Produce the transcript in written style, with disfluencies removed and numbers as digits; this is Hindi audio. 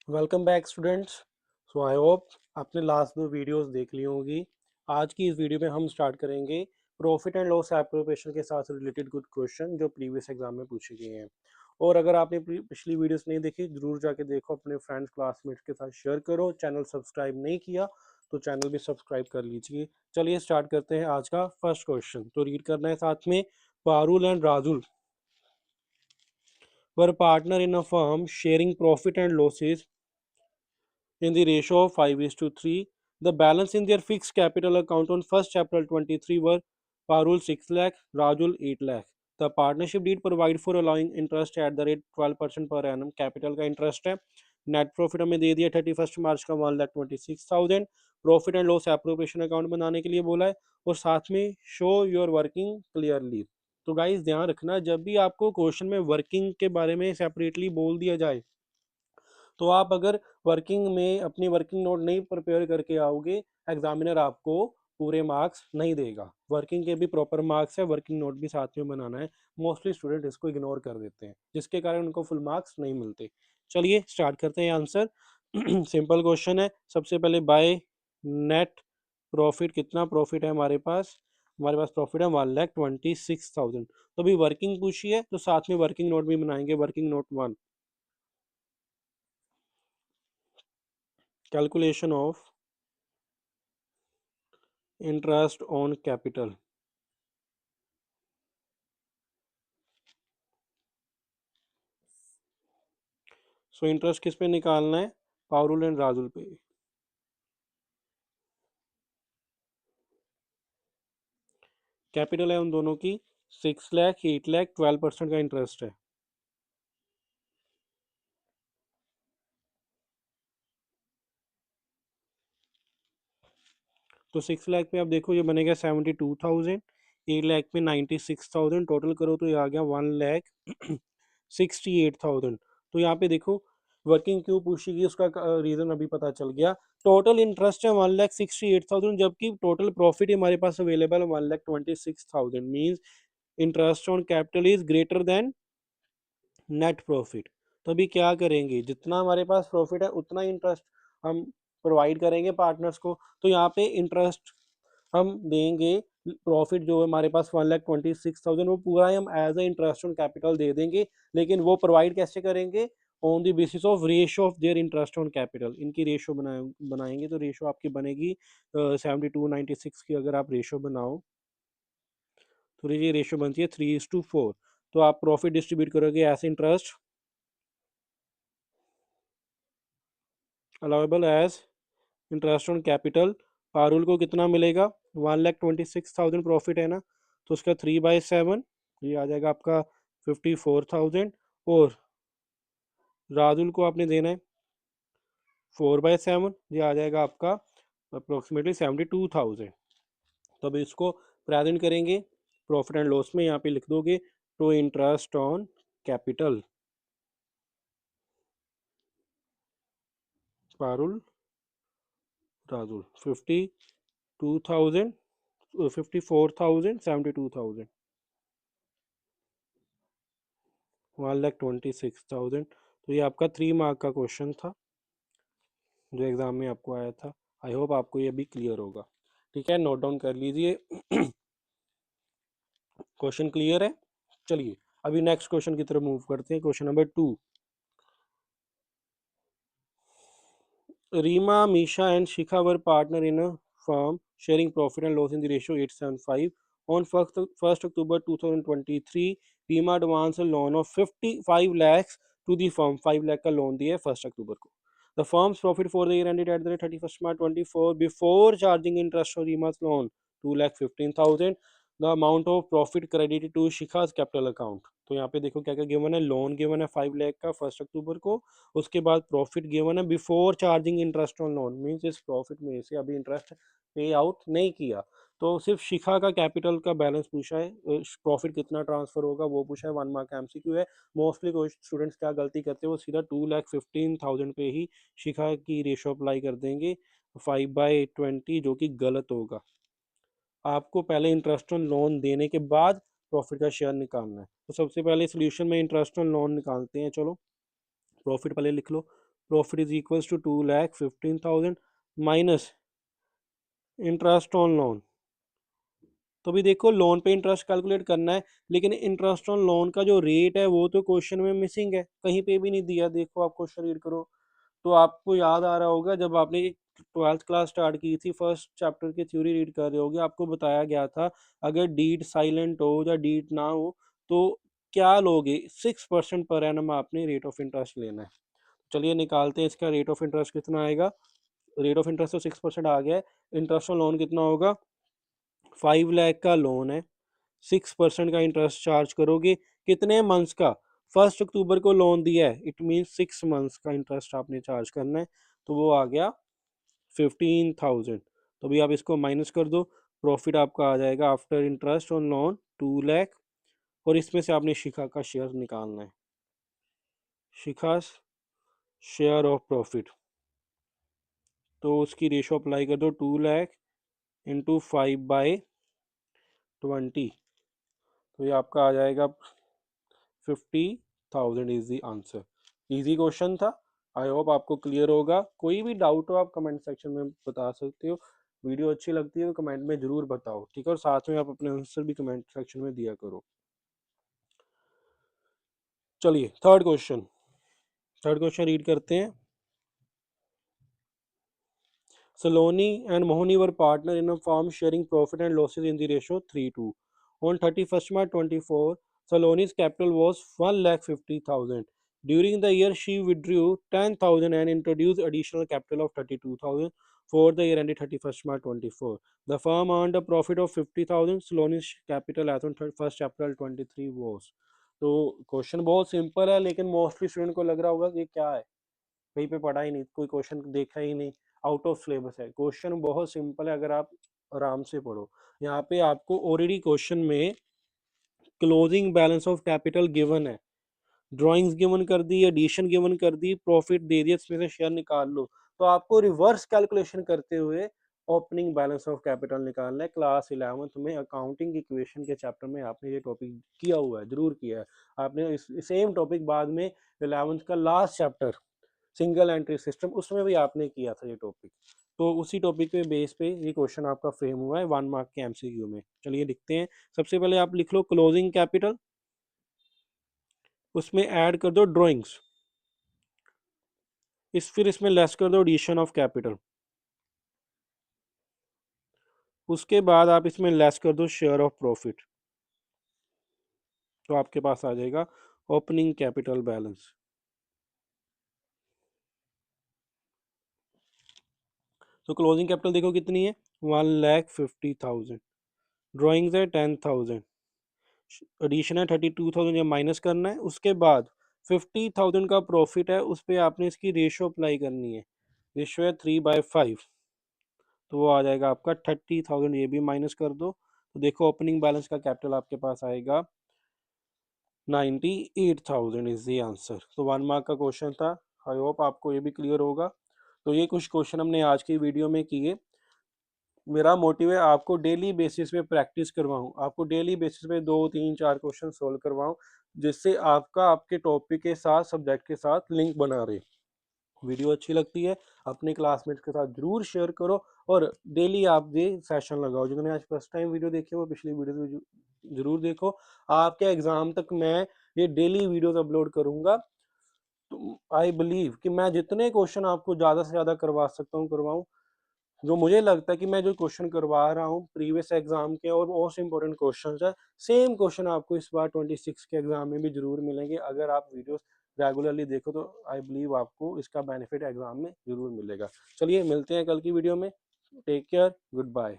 Welcome back students. So I hope आपने लास्ट दो वीडियोस देख ली होंगी। आज की इस वीडियो में हम स्टार्ट करेंगे प्रॉफिट एंड लॉस एप्रोप्रिएशन के साथ रिलेटेड कुछ क्वेश्चन जो प्रीवियस एग्जाम में पूछे गए हैं। और अगर आपने पिछली वीडियोस नहीं देखी जरूर जाके देखो, अपने फ्रेंड्स क्लासमेट्स के साथ शेयर करो। चैनल सब्सक्राइब नहीं किया तो चैनल भी सब्सक्राइब कर लीजिए। चलिए स्टार्ट करते हैं आज का फर्स्ट क्वेश्चन। तो रीड करना है साथ में। Parul and Rajul were partner in a firm sharing profit and losses in the ratio of 5:3. The balance in their fixed capital account on 1st April 23 were Parul 6 lakh, Rajul 8 lakh. The partnership did provide for allowing interest at the rate 12% per annum. Capital का interest है। नेट प्रॉफिट हमें दे दिया 31 मार्च का 1,26,000। Profit and loss appropriation account बनाने के लिए बोला है और साथ में शो योर वर्किंग क्लियरली। तो गाइस ध्यान रखना, जब भी आपको क्वेश्चन में वर्किंग के बारे में सेपरेटली बोल दिया जाए तो आप अगर वर्किंग में अपनी वर्किंग नोट नहीं प्रिपेयर करके आओगे, एग्जामिनर आपको पूरे मार्क्स नहीं देगा। वर्किंग के भी प्रॉपर मार्क्स है, वर्किंग नोट भी साथ में बनाना है। मोस्टली स्टूडेंट इसको इग्नोर कर देते हैं जिसके कारण उनको फुल मार्क्स नहीं मिलते। चलिए स्टार्ट करते हैं आंसर। सिंपल क्वेश्चन है। सबसे पहले बाय नेट प्रॉफिट, कितना प्रॉफिट है हमारे पास प्रॉफिट है 1,26,000। तो अभी वर्किंग पूछी है तो साथ में वर्किंग नोट भी बनाएंगे। Working note 1, calculation of interest on capital. So interest किस पे निकालना है? पारुल एंड राजुल पे। कैपिटल है उन दोनों की 6 लाख 8 लाख, 12% का इंटरेस्ट है। तो 6 लाख पे आप देखो ये बनेगा 72,000, 8 लाख पे 96,000, टोटल करो तो ये आ गया 1,68,000। तो यहाँ पे देखो वर्किंग क्यों पूछी गई उसका रीजन अभी पता चल गया। टोटल इंटरेस्ट है 1,68,000, जबकि टोटल प्रॉफिट हमारे पास अवेलेबल है 1,26,000। Means interest on capital is greater than net profit. तो अभी क्या करेंगे, जितना हमारे पास प्रॉफिट है उतना इंटरेस्ट हम प्रोवाइड करेंगे पार्टनर्स को। तो यहाँ पे इंटरेस्ट हम देंगे। प्रॉफिट जो है हमारे पास 1,26,000 वो पूरा हम as a interest on capital दे देंगे। लेकिन वो प्रोवाइड कैसे करेंगे? On the basis of ratio of their interest on capital. इनकी रेशो बनाएंगे तो रेशो आपकी बनेगी 72:96 की। अगर आप रेशो बनाओ तो ये रेशो बनती है 3:4। तो आप प्रॉफिट डिस्ट्रीब्यूट करोगे as interest allowable as interest on capital. Parul को कितना मिलेगा? 1,26,000 प्रॉफिट है ना, तो उसका 3/7 ये आ जाएगा आपका 54,000। और राजुल को आपने देना है 4/7, ये आ जाएगा आपका अप्रोक्सीमेटली 72,000। तो अब इसको प्रेजेंट करेंगे प्रॉफिट एंड लॉस में। यहाँ पे लिख दोगे to interest on capital Parul Rajul 52,000, 54,000, 72,000, 1,26,000। तो ये आपका 3 मार्क का क्वेश्चन था जो एग्जाम में आपको आया था। आई होप आपको ये भी क्लियर होगा। ठीक है, नोट डाउन कर लीजिए। क्वेश्चन क्लियर है। चलिए अभी नेक्स्ट क्वेश्चन की तरफ मूव करते हैं। Question number 2। Reema, Misha and Shikha were partner in a firm sharing profit and loss in the ratio 8:5. On 1st October 2023, Reema advanced a loan of 55 lakhs to the firm। 5 lakh का लोन दिया 1 अक्टूबर को। The firm's profit for the year ended at the 31st March 24 before charging interest on Rima's loan 2,15,000। The amount of profit credited to Shikha's capital account। तो यहाँ पे देखो क्या क्या गिवन है। लोन गिवन है 5 लाख का 1 अक्टूबर को। उसके बाद प्रॉफिट गिवन है before charging interest on loan. Means इस प्रॉफिट में से अभी इंटरेस्ट पे आउट नहीं किया। तो सिर्फ शिखा का कैपिटल का बैलेंस पूछा है, प्रॉफिट कितना ट्रांसफर होगा वो पूछा है। 1 मार्क एमसीक्यू है। मोस्टली स्टूडेंट्स क्या गलती करते हैं, वो सीधा 2,15,000 पे ही शिखा की रेशो अप्लाई कर देंगे 5/20, जो कि गलत होगा। आपको पहले इंटरेस्ट ऑन लोन देने के बाद प्रॉफिट का शेयर निकालना है। तो सबसे पहले सोल्यूशन में इंटरेस्ट ऑन लोन निकालते हैं। चलो प्रॉफिट पहले लिख लो। Profit is equals to 2,15,000 minus interest on loan. तो भी देखो लोन पे इंटरेस्ट कैलकुलेट करना है, लेकिन इंटरेस्ट ऑन लोन का जो रेट है वो तो क्वेश्चन में मिसिंग है, कहीं पे भी नहीं दिया। देखो आप क्वेश्चन रीड करो तो आपको याद आ रहा होगा, जब आपने 12th क्लास स्टार्ट की थी, फर्स्ट चैप्टर की थ्योरी रीड कर रहे होगे, आपको बताया गया था अगर डीट साइलेंट हो या डीट ना हो तो क्या लोगे, 6% पर एनम आपने रेट ऑफ इंटरेस्ट लेना है। चलिए निकालते हैं इसका रेट ऑफ इंटरेस्ट कितना आएगा। रेट ऑफ इंटरेस्ट तो 6% आ गया है, इंटरेस्ट ऑन लोन कितना होगा, 5 लाख का लोन है, 6% का इंटरेस्ट चार्ज करोगे, कितने मंथ्स का, 1 अक्टूबर को लोन दिया है, इट मीन 6 मंथ्स का इंटरेस्ट आपने चार्ज करना है, तो वो आ गया 15,000। तो अभी आप इसको माइनस कर दो, प्रॉफिट आपका आ जाएगा after interest on loan 2 lakh, और इसमें से आपने शिखा का शेयर निकालना है, शिखा शेयर ऑफ प्रॉफिट। तो उसकी रेशो अप्लाई कर दो, 2 लाख इंटू 5/20, तो ये आपका आ जाएगा 50,000 is the answer. Easy question था, आई होप आपको क्लियर होगा। कोई भी डाउट हो आप कमेंट सेक्शन में बता सकते हो, वीडियो अच्छी लगती है तो कमेंट में जरूर बताओ, ठीक है, और साथ में आप अपने आंसर भी कमेंट सेक्शन में दिया करो। चलिए थर्ड क्वेश्चन रीड करते हैं। Saloni and Mohoni were partner in a firm sharing profit and losses in the ratio 3:2. On 31st March 24, Saloni's capital was 1,50,000. During the year, she withdrew 10,000 and introduced additional capital of 32,000 for the year ended 31st March 24. The firm earned a profit of 50,000. Saloni's capital as on 1st April 23 was. तो क्वेश्चन बहुत सिंपल है, लेकिन मोस्टली स्टूडेंट को लग रहा होगा कि ये क्या है, कहीं पे पढ़ा ही नहीं, कोई क्वेश्चन देखा ही नहीं, आउट ऑफ सिलेबस है। क्वेश्चन बहुत सिंपल है, अगर आप आराम से पढ़ो। यहाँ पे आपको ऑलरेडी क्वेश्चन में closing balance of capital given है, ड्राइंग्स गिवन कर दी, एडिशन गिवन कर दी, प्रॉफिट दे दिया, इसमें से शेयर निकाल लो। तो आपको रिवर्स कैलकुलेशन करते हुए ओपनिंग बैलेंस ऑफ कैपिटल निकालना है। क्लास 11th में अकाउंटिंग इक्वेशन के चैप्टर में आपने ये टॉपिक किया हुआ है, जरूर किया है आपने। इस सेम टॉपिक बाद में 11th का last chapter single entry system, उसमें भी आपने किया था ये टॉपिक। तो उसी टॉपिक पे बेस पे ये क्वेश्चन आपका फ्रेम हुआ है 1 मार्क के एमसीक्यू में। चलिए लिखते हैं। सबसे पहले आप लिख लो क्लोजिंग कैपिटल, उसमें ऐड कर दो ड्राइंग्स, फिर इसमें लेस कर दो एडिशन ऑफ कैपिटल, उसके बाद आप इसमें लेस कर दो शेयर ऑफ प्रॉफिट, तो आपके पास आ जाएगा ओपनिंग कैपिटल बैलेंस। तो क्लोजिंग कैपिटल देखो कितनी है, 1,50,000, ड्राइंग्स है 10,000, एडिशन है 32,000, या माइनस करना है। उसके बाद 50,000 का प्रॉफिट है, उस पर आपने इसकी रेशो अप्लाई करनी है, रेशो है 3/5, तो वो आ जाएगा आपका 30,000, ये भी माइनस कर दो। तो देखो ओपनिंग बैलेंस का कैपिटल आपके पास आएगा 98,000 इज द आंसर। तो 1 मार्क का क्वेश्चन था, आई होप आपको ये भी क्लियर होगा। तो ये कुछ क्वेश्चन हमने आज की वीडियो में किए। मेरा मोटिव है आपको डेली बेसिस पे प्रैक्टिस करवाऊँ, आपको डेली बेसिस पे 2 3 4 क्वेश्चन सोल्व करवाऊँ, जिससे आपका आपके टॉपिक के साथ सब्जेक्ट के साथ लिंक बना रहे। वीडियो अच्छी लगती है अपने क्लासमेट्स के साथ जरूर शेयर करो, और डेली आप ये सेशन लगाओ। जिन्होंने आज फर्स्ट टाइम वीडियो देखी वो पिछली वीडियो जरूर देखो। आपके एग्जाम तक मैं ये डेली वीडियोस अपलोड करूंगा, तो आई बिलीव कि मैं जितने क्वेश्चन आपको ज़्यादा से ज़्यादा करवा सकता हूँ करवाऊँ। जो मुझे लगता है कि मैं जो क्वेश्चन करवा रहा हूँ प्रीवियस एग्जाम के और मोस्ट इंपॉर्टेंट क्वेश्चन है, सेम क्वेश्चन आपको इस बार 26 के एग्जाम में भी जरूर मिलेंगे। अगर आप वीडियोस रेगुलरली देखो तो आई बिलीव आपको इसका बेनिफिट एग्जाम में जरूर मिलेगा। चलिए मिलते हैं कल की वीडियो में, टेक केयर, गुड बाय।